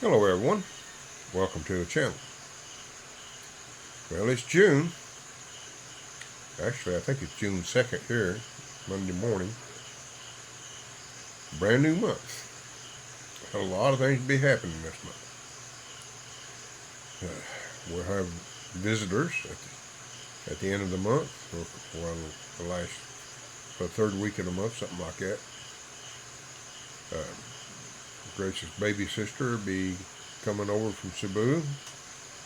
Hello everyone, welcome to the channel. Well, it's June. Actually, I think it's June 2nd here, Monday morning. Brand new month. A lot of things to be happening this month. We'll have visitors at the end of the month, or the third week of the month, something like that. Grace's baby sister will be coming over from Cebu.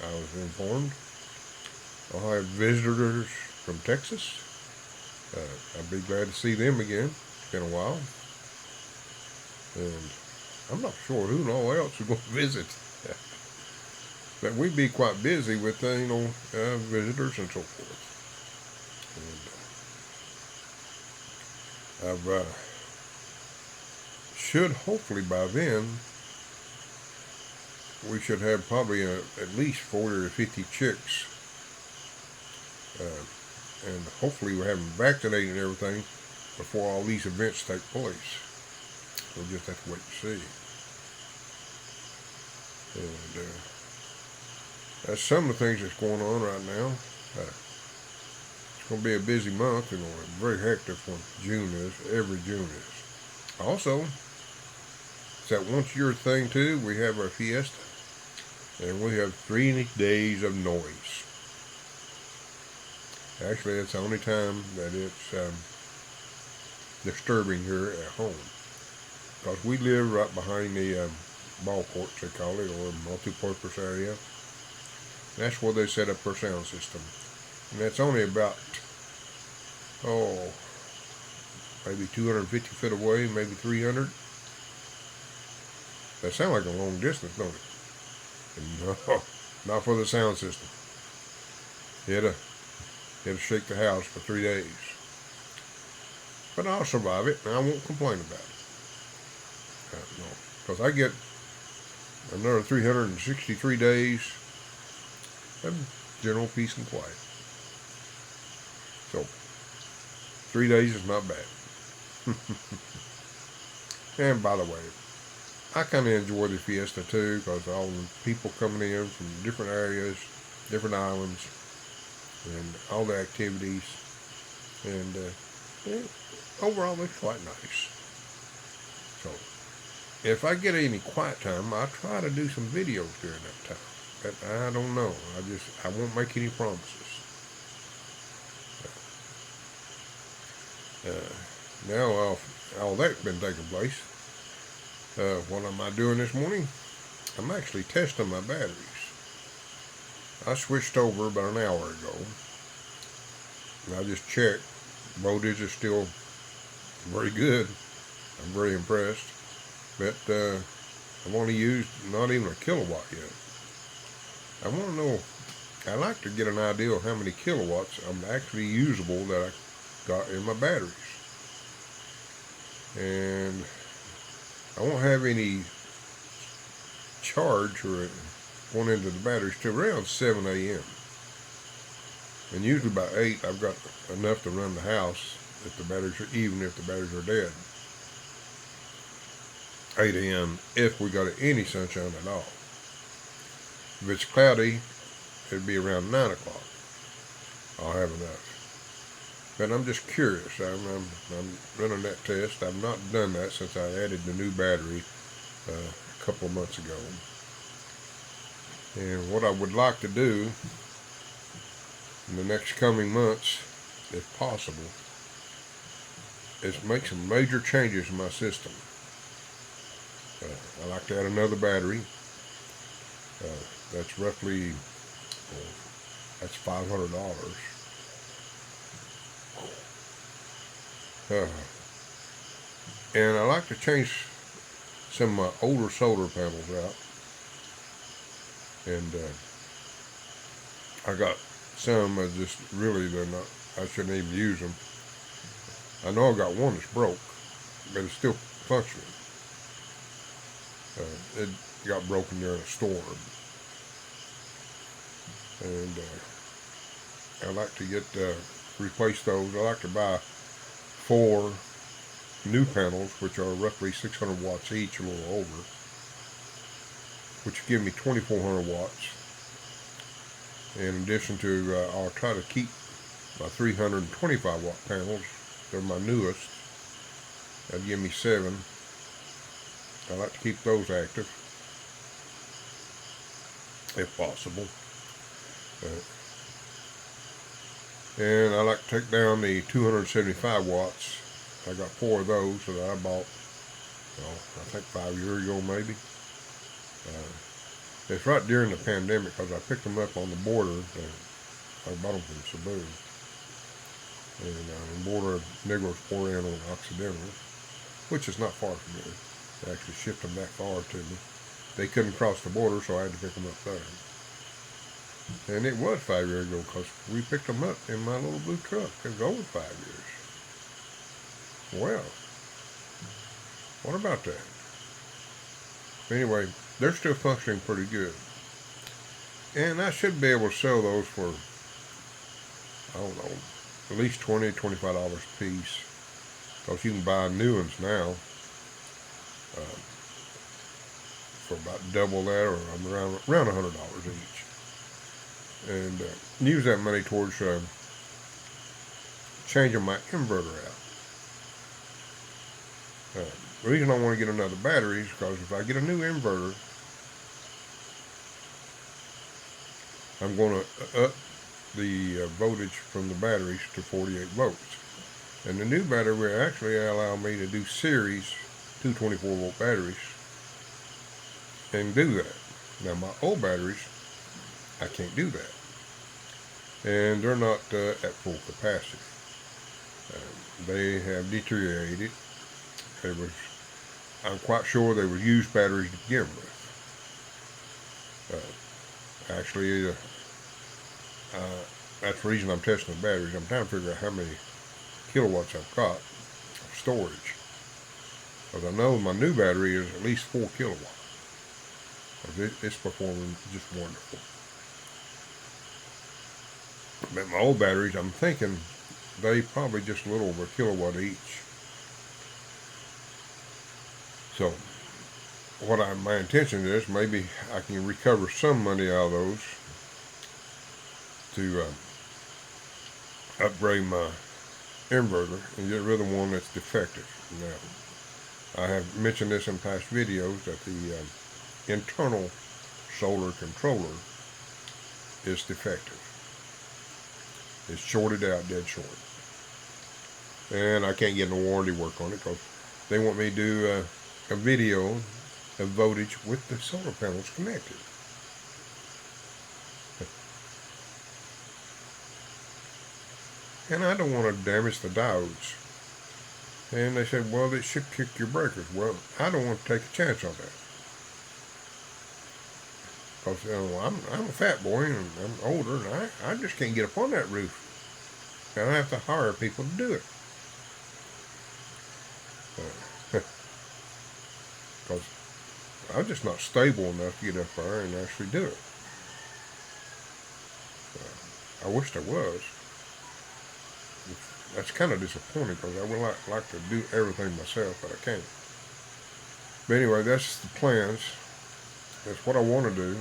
I was informed. I'll have visitors from Texas. I'd be glad to see them again. It's been a while. And I'm not sure who and all else is going to visit. But we'd be quite busy with, visitors and so forth. And I've should hopefully by then we should have probably at least 40 or 50 chicks. And hopefully we'll have them vaccinated and everything before all these events take place. We'll just have to wait and see. And that's some of the things that's going on right now. It's going to be a busy month, and very hectic one. June is. Every June is. Also, it's that once a year thing too. We have our fiesta, and we have 3 days of noise. Actually, it's the only time that it's disturbing here at home, because we live right behind the ball courts, they call it, or multi-purpose area. That's where they set up their sound system, and that's only about maybe 250 feet away, maybe 300. That sounds like a long distance, don't it? No, not for the sound system. It'll shake the house for 3 days. But I'll survive it, and I won't complain about it. No, because I get another 363 days of general peace and quiet. So, 3 days is not bad. And by the way, I kind of enjoy the fiesta too, because all the people coming in from different areas, different islands, and all the activities, and overall it's quite nice. So, if I get any quiet time, I'll try to do some videos during that time. But I don't know. I won't make any promises. Now all that's been taking place. What am I doing this morning? I'm actually testing my batteries. I switched over about an hour ago, and I just checked. Voltage is still very good. I'm very impressed. But I've only used not even a kilowatt yet. I want to know, I like to get an idea of how many kilowatts I'm actually usable that I got in my batteries. And I won't have any charge or going into the batteries till around 7 a.m. And usually by 8 I've got enough to run the house if the batteries are, even if the batteries are dead. 8 a.m. if we got any sunshine at all. If it's cloudy, it'd be around 9 o'clock. I'll have enough. But I'm just curious. I'm running that test. I've not done that since I added the new battery a couple of months ago. And what I would like to do in the next coming months, if possible, is make some major changes in my system. I like to add another battery. That's roughly, that's $500. And I like to change some of my older solar panels out. And I got some just really, they're not, I shouldn't even use them. I know I got one that's broke, but it's still functioning. It got broken during a storm. And I like to replace those. I like to buy 4 new panels, which are roughly 600 watts each, a little over. which give me 2,400 watts. In addition to, I'll try to keep my 325 watt panels. They're my newest. That'd give me 7. I like to keep those active, if possible. And I like to take down the 275 watts. I got 4 of those that I bought, I think 5 years ago maybe. It's right during the pandemic because I picked them up on the border. I bought them from Cebu. And on the border of Negros Oriental and Occidental, which is not far from here. They actually shipped them that far to me. They couldn't cross the border, so I had to pick them up there. And it was 5 years ago because we picked them up in my little blue truck. It was over 5 years. Well, what about that? Anyway, they're still functioning pretty good. And I should be able to sell those for, I don't know, at least $20, $25 a piece. Because you can buy new ones now for about double that, or around $100 each. And use that money towards changing my inverter out. The reason I want to get another battery is because if I get a new inverter, I'm going to up the voltage from the batteries to 48 volts. And the new battery will actually allow me to do series 224 volt batteries and do that. Now my old batteries, I can't do that. And they're not at full capacity. They have deteriorated. I'm quite sure they were used batteries to begin with. Actually, that's the reason I'm testing the batteries. I'm trying to figure out how many kilowatts I've got of storage. Because I know my new battery is at least 4 kilowatts. It's performing just wonderful. But my old batteries, I'm thinking they probably just a little over a kilowatt each. So, my intention is maybe I can recover some money out of those to upgrade my inverter and get rid of one that's defective. Now, I have mentioned this in past videos that the internal solar controller is defective. It's shorted out, dead short. And I can't get no warranty work on it because they want me to do a video of voltage with the solar panels connected. And I don't want to damage the diodes. And they said, well, it should kick your breakers. Well, I don't want to take a chance on that. Because I'm a fat boy and I'm older and I just can't get up on that roof. And I have to hire people to do it. Because I'm just not stable enough to get up there and actually do it. I wish there was. That's kind of disappointing because I would like to do everything myself, but I can't. But anyway, that's the plans. That's what I want to do.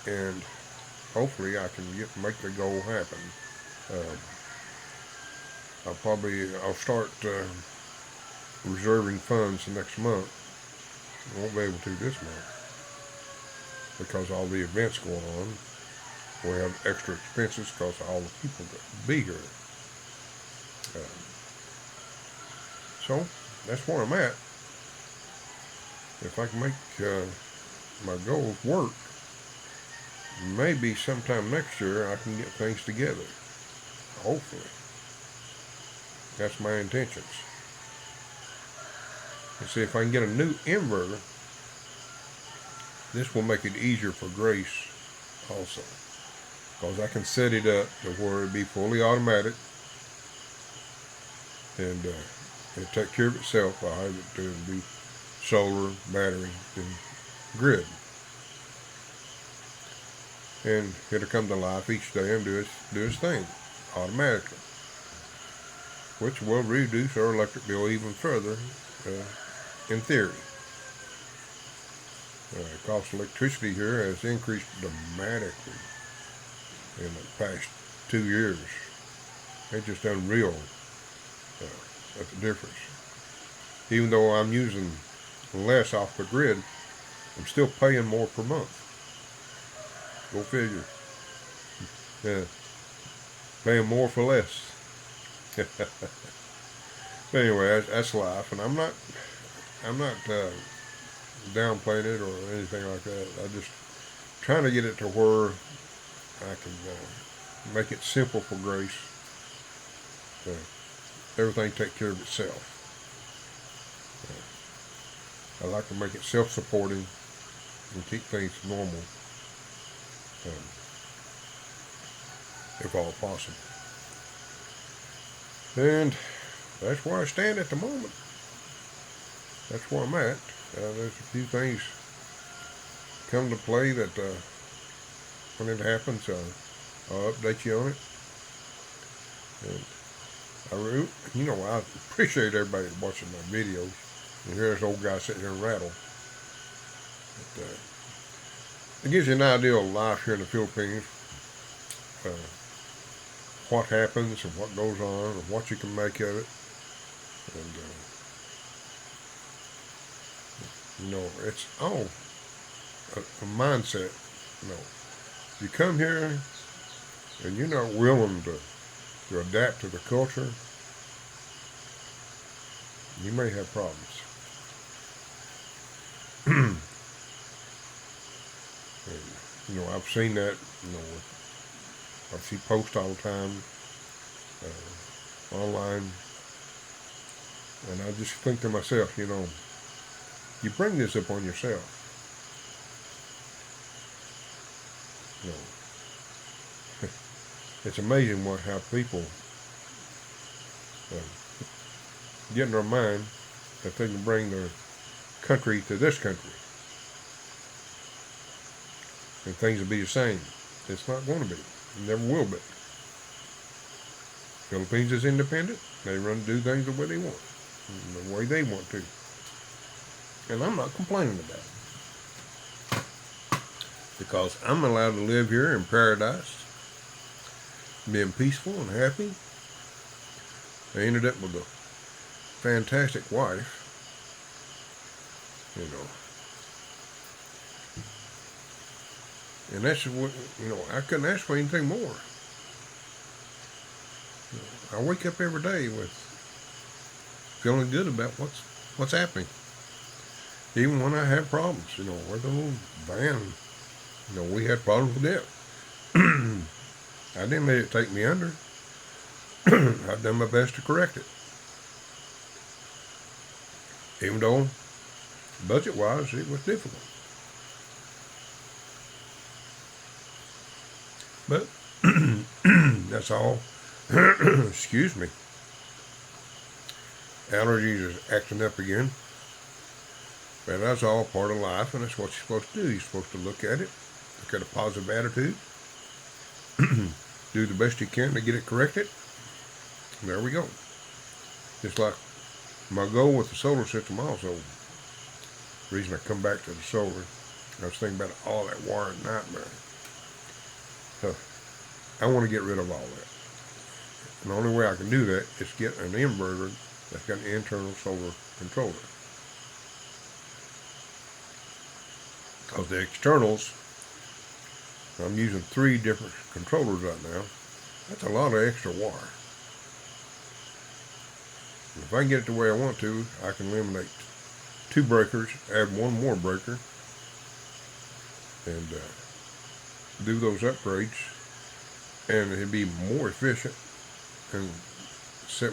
And hopefully I can make the goal happen. I'll start reserving funds next month. I won't be able to this month because all the events going on. We have extra expenses because of all the people that be here. So that's where I'm at. If I can make my goals work, maybe sometime next year I can get things together. Hopefully. That's my intentions. And see if I can get a new inverter, this will make it easier for Grace also. Because I can set it up to where it be fully automatic and it'll take care of itself. I'll have it to be solar, battery, and grid. And it'll come to life each day and do its thing automatically, which will reduce our electric bill even further in theory. The cost of electricity here has increased dramatically in the past 2 years. It's just unreal at the difference. Even though I'm using less off the grid, I'm still paying more per month. Go figure. Yeah, paying more for less. But anyway, that's life, and I'm not downplaying it or anything like that. I just trying to get it to where I can make it simple for Grace. Everything take care of itself. I like to make it self-supporting and keep things normal, if all possible. And that's where I stand at the moment. That's where I'm at. There's a few things come to play that when it happens, I'll update you on it. And I appreciate everybody watching my videos. And here's this old guy sitting here and rattle. But, it gives you an idea of life here in the Philippines. What happens and what goes on and what you can make of it. And, it's all a mindset. You come here and you're not willing to adapt to the culture, you may have problems. And, I've seen that. I see posts all the time online, and I just think to myself, you bring this upon yourself. It's amazing how people get in their mind that they can bring their country to this country, and things will be the same. It's not going to be. It never will be. Philippines is independent. They do things the way they want, the way they want to. And I'm not complaining about it, because I'm allowed to live here in paradise, being peaceful and happy. I ended up with a fantastic wife, and that's what, I couldn't ask for anything more. I wake up every day with feeling good about what's happening. Even when I have problems, with the little van, we had problems with it. I didn't let it take me under. I've done my best to correct it. Even though, budget-wise, it was difficult. But, that's all. Excuse me. Allergies is acting up again. But that's all part of life, and that's what you're supposed to do. You're supposed to look at it, look at a positive attitude, do the best you can to get it corrected. And there we go. Just like my goal with the solar system also. The reason I come back to the solar, I was thinking about all that wiring nightmare. So I want to get rid of all that. And the only way I can do that is get an inverter that's got an internal solar controller. Because the externals, I'm using 3 different controllers right now. That's a lot of extra wire. And if I can get it the way I want to, I can eliminate 2 breakers, add 1 more breaker, and do those upgrades, and it'd be more efficient and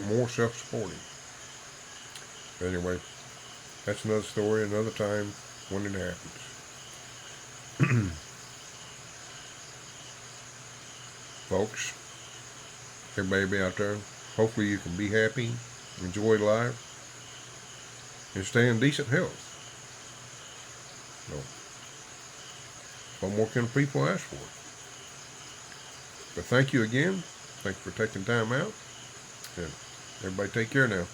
more self-supporting. But anyway, that's another story, another time when it happens. Folks, everybody out there, hopefully you can be happy, enjoy life, and stay in decent health. So, what more can people ask for? But thank you again. Thanks for taking time out. And everybody take care now.